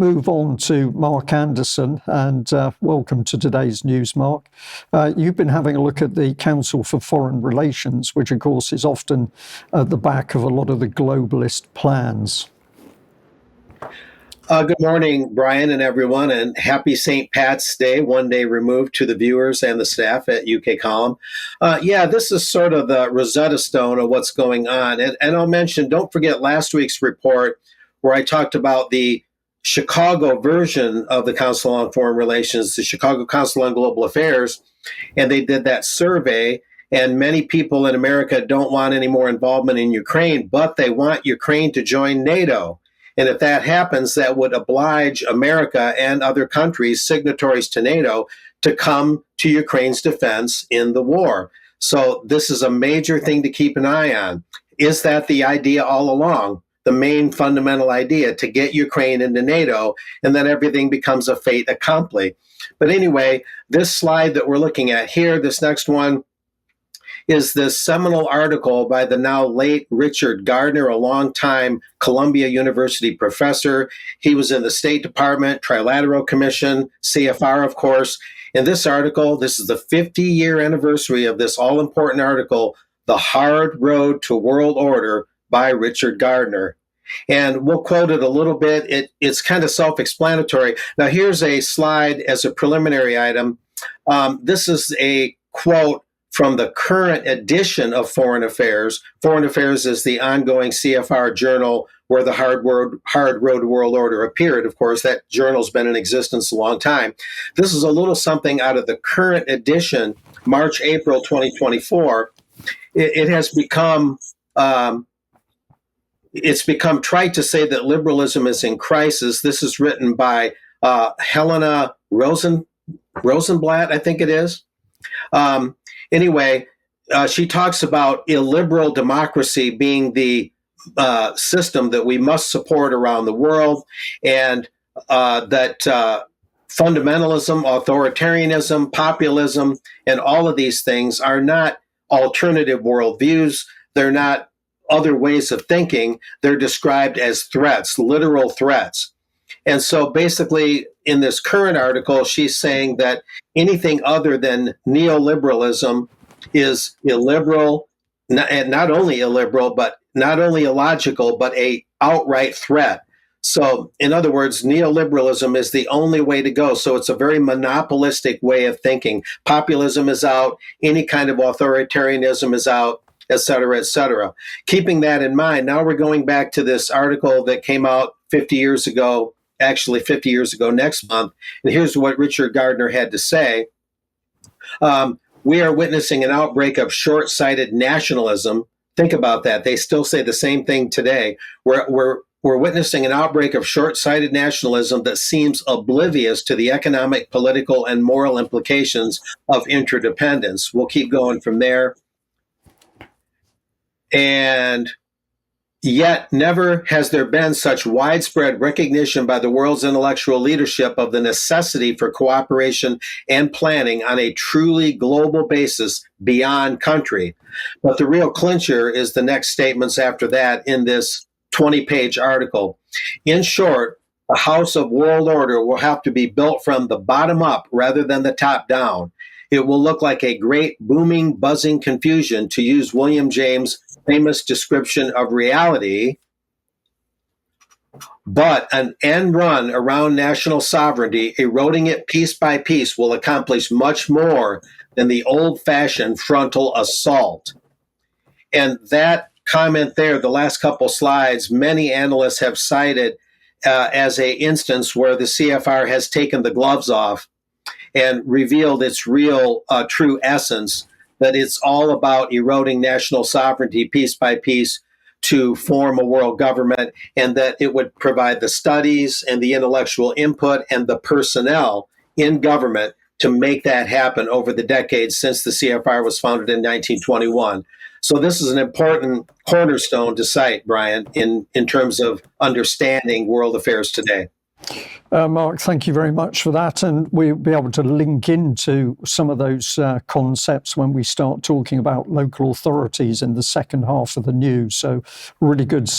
Move on to Mark Anderson, and welcome to today's news, Mark. You've been having a look at the Council for Foreign Relations, which of course is often at the back of a lot of the globalist plans. Good morning, Brian and everyone, and happy St. Pat's Day, one day removed, to the viewers and the staff at UK Column. This is sort of the Rosetta Stone of what's going on. And I'll mention, don't forget last week's report where I talked about the Chicago version of the Council on Foreign Relations, the Chicago Council on Global Affairs, and they did that survey. And many people in America don't want any more involvement in Ukraine, but they want Ukraine to join NATO. And if that happens, that would oblige America and other countries, signatories to NATO, to come to Ukraine's defense in the war. So this is a major thing to keep an eye on. Is that the idea all along? The main fundamental idea, to get Ukraine into NATO, and then everything becomes a fait accompli. But anyway, this slide that we're looking at here, this next one, is this seminal article by the now late Richard Gardner, a longtime Columbia University professor. He was in the State Department, Trilateral Commission, CFR, of course. In this article, this is the 50-year anniversary of this all-important article, The Hard Road to World Order by Richard Gardner. And we'll quote it a little bit. It's kind of self-explanatory. Now, here's a slide as a preliminary item. This is a quote from the current edition of Foreign Affairs. Foreign Affairs is the ongoing CFR journal where the Hard Road to World Order appeared. Of course, that journal's been in existence a long time. This is a little something out of the current edition, March, April 2024. It has become... It's become trite to say that liberalism is in crisis. This is written by Helena Rosenblatt, I think it is. She talks about illiberal democracy being the system that we must support around the world, and that fundamentalism, authoritarianism, populism, and all of these things are not alternative worldviews. They're not other ways of thinking. They're described as threats, literal threats. And so basically, in this current article, she's saying that anything other than neoliberalism is illiberal, and not only illiberal, but not only illogical, but a outright threat. So in other words, neoliberalism is the only way to go. So it's a very monopolistic way of thinking. Populism is out. Any kind of authoritarianism is out, et cetera, et cetera. Keeping that in mind, now we're going back to this article that came out 50 years ago, actually 50 years ago next month. And here's what Richard Gardner had to say. We are witnessing an outbreak of short-sighted nationalism. Think about that. They still say the same thing today. We're witnessing an outbreak of short-sighted nationalism that seems oblivious to the economic, political, and moral implications of interdependence. We'll keep going from there. And yet never has there been such widespread recognition by the world's intellectual leadership of the necessity for cooperation and planning on a truly global basis beyond country. But the real clincher is the next statements after that in this 20-page article. In short, the house of world order will have to be built from the bottom up rather than the top down. It will look like a great booming, buzzing confusion, to use William James' famous description of reality, but an end run around national sovereignty, eroding it piece by piece, will accomplish much more than the old-fashioned frontal assault. And that comment there, the last couple slides, many analysts have cited as an instance where the CFR has taken the gloves off and revealed its real, true essence, that it's all about eroding national sovereignty piece by piece to form a world government, and that it would provide the studies and the intellectual input and the personnel in government to make that happen over the decades since the CFR was founded in 1921. So this is an important cornerstone to cite, Brian, in terms of understanding world affairs today. Mark, thank you very much for that. And we'll be able to link into some of those concepts when we start talking about local authorities in the second half of the news. So really good